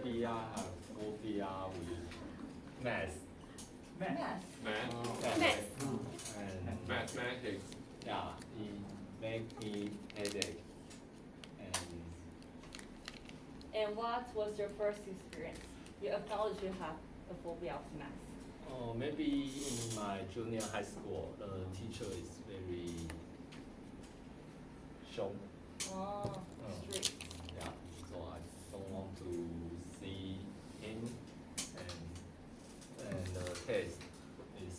maybe I have phobia with math. Math. And Mathematics. yeah, it make me headache. And what was your first experience? You acknowledge you have a phobia of math. Maybe in my junior high school, the teacher is very strong. Oh, strict. Yeah, so I don't want to see him, and the test is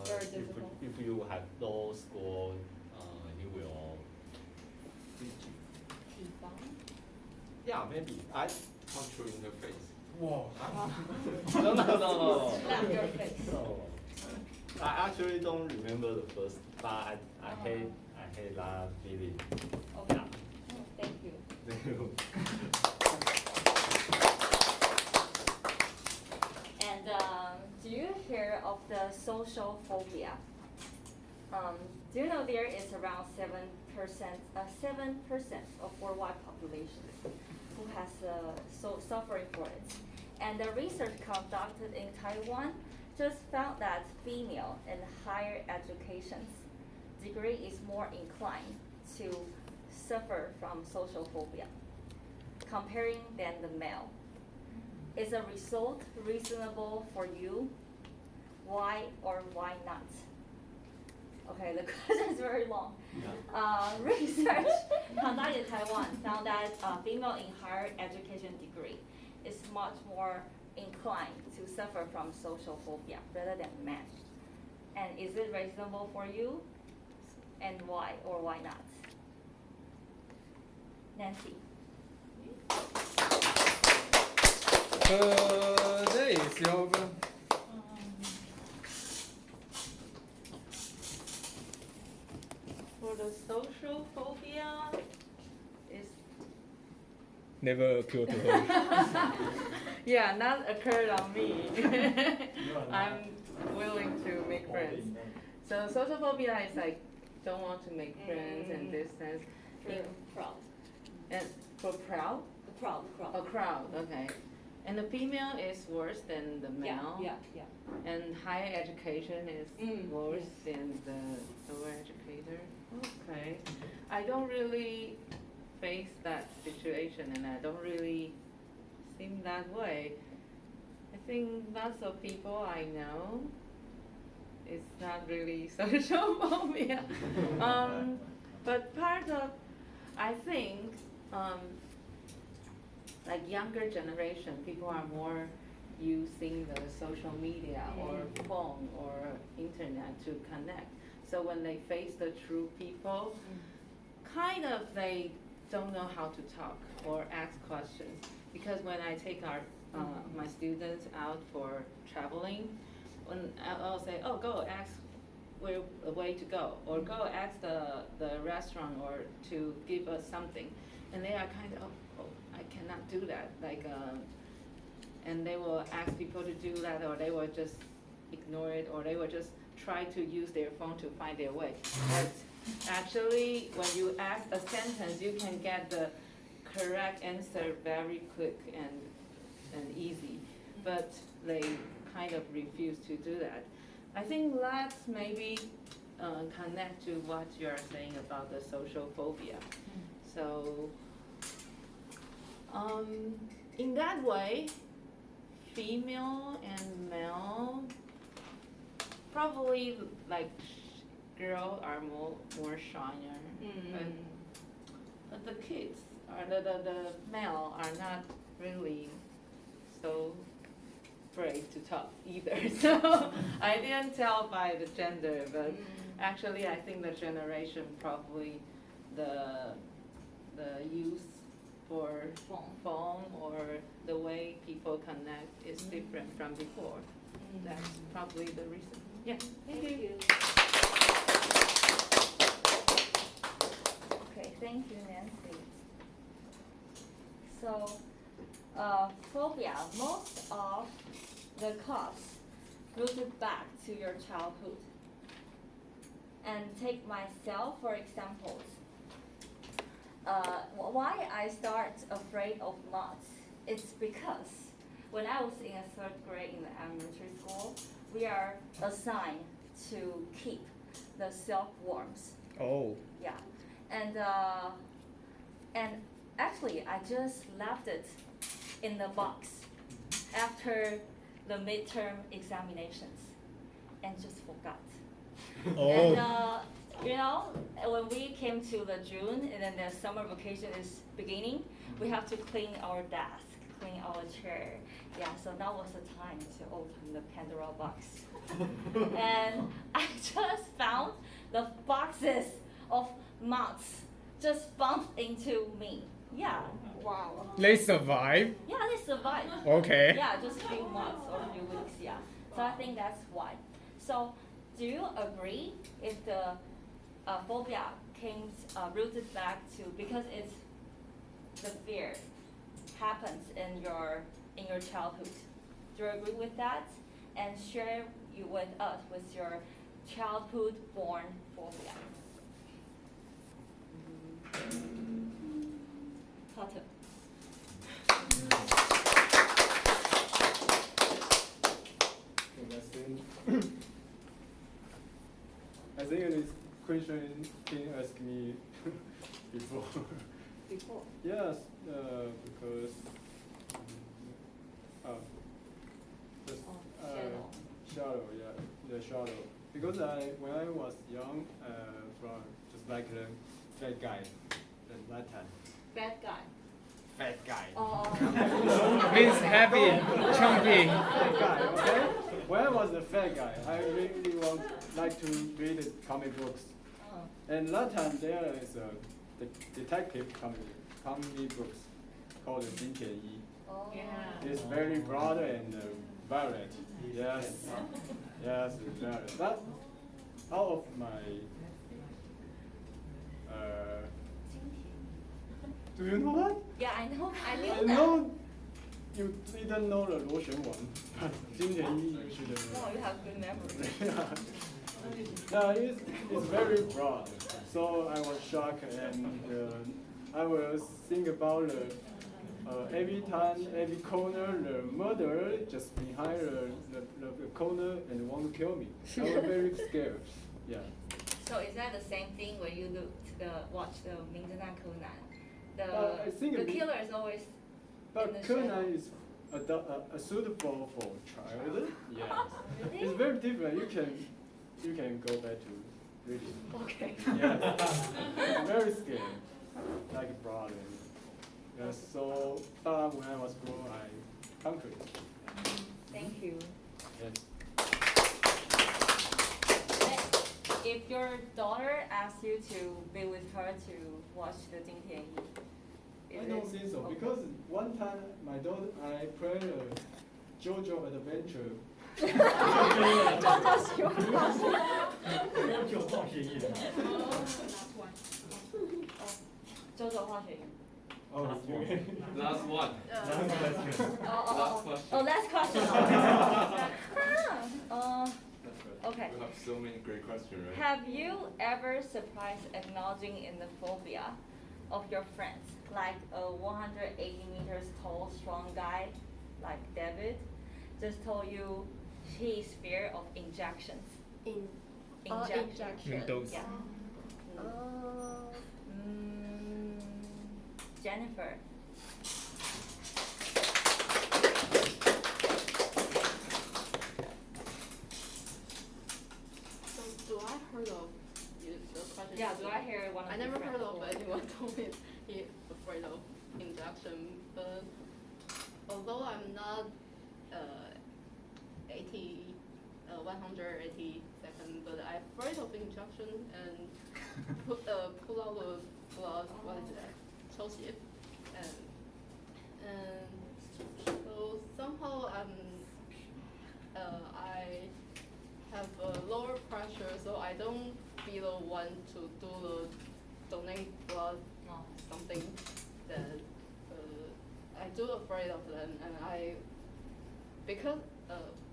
Very difficult. if you have low score, he will teach you. Yeah, maybe I Punch you in the face. Whoa. No. Slap your face. No. I actually don't remember the first, but I hate that feeling. Okay. Yeah. Oh, thank you. Thank you. And do you hear of the social phobia? Do you know there is around 7% of worldwide population who has suffering for it? And the research conducted in Taiwan just found that female in higher education degree is more inclined to suffer from social phobia comparing than the male. Is the result reasonable for you? Why or why not? Okay, the question is very long. Yeah. Research conducted in Taiwan found that female in higher education degree is much more inclined to suffer from social phobia rather than men. And is it reasonable for you? And why or why not? Nancy. There is your. For the social phobia, is Never occurred to her. yeah, not occurred on me. I'm willing to make friends. So social phobia is like don't want to make friends and distance. For proud. And for proud? The proud. A crowd, okay. And the female is worse than the male. Yeah. And higher education is worse yes. than the lower educator. Okay. I don't really face that situation and I don't really seem that way. I think lots of people I know, it's not really social phobia. But part of, I think, like younger generation, people are more using the social media or phone or internet to connect. So when they face the true people, kind of they don't know how to talk or ask questions. Because when I take my students out for traveling, when I'll say, oh, go ask where a way to go, or go ask the restaurant or to give us something. And they are kind of, oh, I cannot do that. Like, and they will ask people to do that, or they will just ignore it, or they will just try to use their phone to find their way. But actually, when you ask a sentence, you can get the correct answer very quick and easy. But they kind of refuse to do that. I think that's maybe connect to what you're saying about the social phobia. So in that way, female and male, probably like girls are more shyer, but the kids or the male are not really so brave to talk either. So I didn't tell by the gender, but actually I think the generation probably the use for phone or the way people connect is different from before. That's probably the reason. Yeah. Thank you. Okay, thank you, Nancy. So, phobia, most of the cause rooted back to your childhood. And take myself for example. why I start afraid of moths? It's because when I was in a third grade in the elementary school, we are assigned to keep the silkworms. Oh. Yeah, and actually I just left it in the box after the midterm examinations and just forgot. Oh. And you know, when we came to the June and then the summer vacation is beginning, we have to clean our desk, clean our chair. Yeah, so that was the time to open the Pandora box. And I just found the boxes of moths just bumped into me. Yeah. Wow. They survive? Yeah, they survived. Okay. Yeah, just a few months or a few weeks, yeah. So I think that's why. So do you agree if the phobia came rooted back to, because it's the fear happens in your childhood? Do you agree with that? And share you with us with your childhood born phobia. Potter. I think this question been asked me before. Before. Yes, because just, Shadow. shadow, yeah, the shadow. Because when I was young, from just like the fat guy, that time. Bad guy. Fat guy. Oh. Means heavy, chunky. Fat guy, okay? When I was a fat guy, I really like to read the comic books. And that time there is the detective comic books called 金田一. Oh. Yeah. It's very broad and violent. Yes, yes, it's violent. But out of my, do you know that? Yeah, I know. I knew I that. know you didn't know the 螺旋丸, but 金田一 you should know. No, you have good memory. Yeah, it's very broad. So I was shocked, and I will think about every time, every corner, the murderer just behind the corner and want to kill me. I was very scared. Yeah. So is that the same thing when you watch the 名侦探柯南? I think the it- killer is always in But the Conan shadow. is suitable for child. Yes. Really? It's very different. You can go back to reading. Okay. Yes. It's very scary, like broad. Yes. So, but when I was grown, I conquered it. Thank you. Yes. If your daughter asks you to be with her to watch the 金田一, I don't think so because one time my daughter I played a JoJo Adventure. 周周化学营. Oh, Last one. Oh, question. last question. Okay. We have so many great questions, right? Have you ever surprised acknowledging in the phobia of your friends, like a 180 meters tall, strong guy, like David, just told you he's fear of injections? Injection. Dose. Yeah. Jennifer. So do I heard of you, the question? Yeah, do I hear one of I your never friends heard of before? anyone told me he afraid of injection, but although I'm not 180 but I'm afraid of injection and pull out the blood, what is that? 抽血. And so somehow I have a lower pressure, so I don't feel want to do the donate blood something that I do afraid of them, and because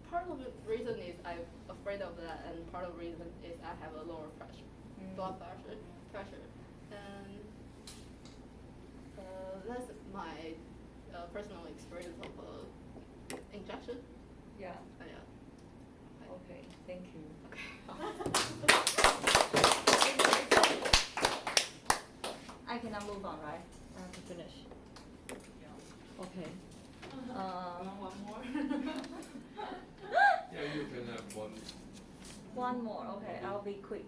part of the reason is I'm afraid of that, and part of the reason is I have a lower pressure, blood pressure, and that's my personal experience of injection. Yeah. Yeah. Okay. Thank you. I cannot move on, right? I have to finish. Okay. One more. Yeah, you can have one. One more. Okay, I'll be quick.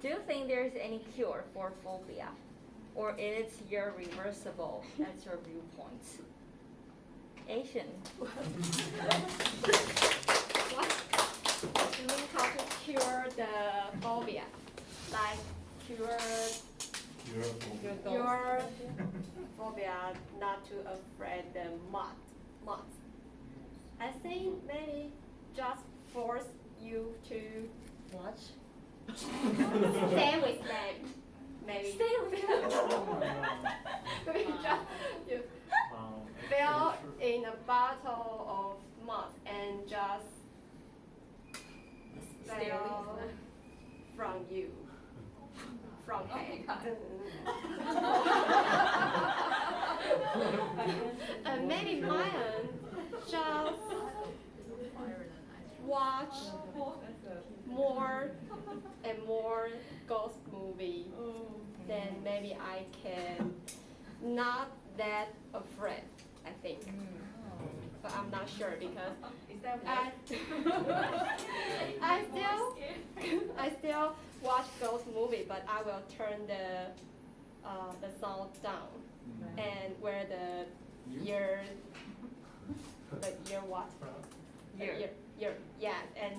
Do you think there's any cure for phobia, or it's irreversible? That's your viewpoint. Asian. What? You mean how to cure the phobia? Like cure your phobia not to afraid the moths. I think maybe just force you to Watch. stay with them. Maybe. Stay with them. Maybe just you fell in a battle of moths and just Stay fell with them. from you. From head. And maybe mine just watch more and more ghost movie. Then maybe I can not that afraid, I think. But I'm not sure because I still watch ghost movie, but I will turn the sound down and wear the ear what? Ear. Yeah, and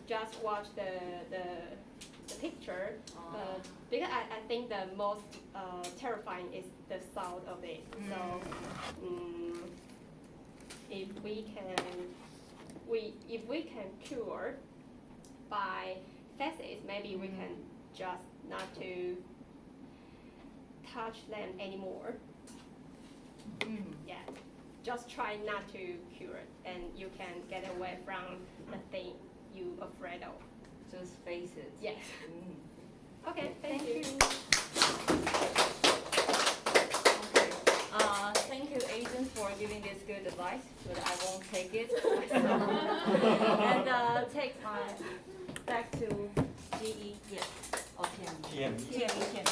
just watch the picture. Because I think the most terrifying is the sound of it. So if we can cure by faces, maybe we can just not to touch them anymore. Yeah, just try not to cure it, and you can get away from the thing you afraid of. Just face it. Yes. Okay, thank you. Thank you, agent, for giving this good advice, but I won't take it. And take my back to GE. Yes. Oh, TME. TME.